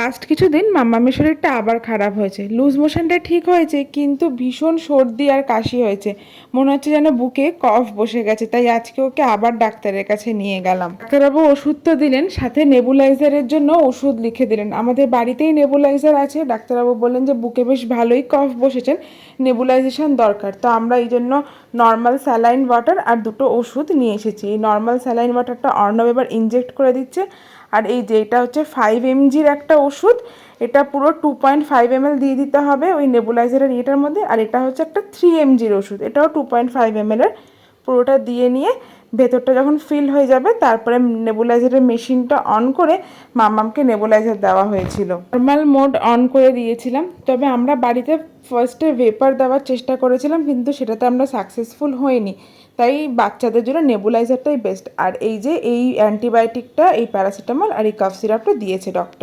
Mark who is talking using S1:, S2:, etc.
S1: Last কিছুদিন মাম্মামের শরীরটা আবার খারাপ হয়েছে, লুজ মোশনটা ঠিক হয়েছে কিন্তু ভীষণ সর্দি আর কাশি হয়েছে, মনে হচ্ছে যেন বুকে কফ বসে গেছে। তাই আজকে ওকে আবার ডাক্তারের কাছে নিয়ে গেলাম। ডাক্তারবাবু ওষুধ তো দিলেন, সাথে নেবুলাইজারের জন্য ওষুধ লিখে দিলেন। আমাদের বাড়িতেই নেবুলাইজার আছে। ডাক্তারবাবু বললেন যে বুকে বেশ ভালোই কফ বসেছেন, নেবুলাইজেশন দরকার। তো আমরা এই জন্য নর্মাল স্যালাইন ওয়াটার আর দুটো ওষুধ নিয়ে এসেছি। এই নর্মাল স্যালাইন ওয়াটারটা অর্ণব এবার ইনজেক্ট করে দিচ্ছে, আর এই যে এটা হচ্ছে 5 mg একটা ওষুধ, এটা পুরো 2.5 ml দিয়ে দিতে হবে ওই নেবুলাইজারের ইয়েটার মধ্যে। আর এটা হচ্ছে একটা 3 mg ওষুধ, এটাও 2.5 ml এর। পুরোটা দিয়ে নিয়ে ভেতরটা যখন ফিল হয়ে যাবে তারপরে নেবুলাইজারের মেশিনটা অন করে মাম্মামকে নেবুলাইজার দেওয়া হয়েছিল। নর্মাল মোড অন করে দিয়েছিলাম, তবে আমরা বাড়িতে ফার্স্টে ভেপার দেওয়ার চেষ্টা করেছিলাম কিন্তু সেটাতে আমরা সাকসেসফুল হইনি। তাই বাচ্চাদের জন্য নেবুলাইজারটাই বেস্ট। আর এই যে এই অ্যান্টিবায়োটিকটা, এই প্যারাসিটামল আর এই কাফ সিরাপটা দিয়েছে ডক্টর।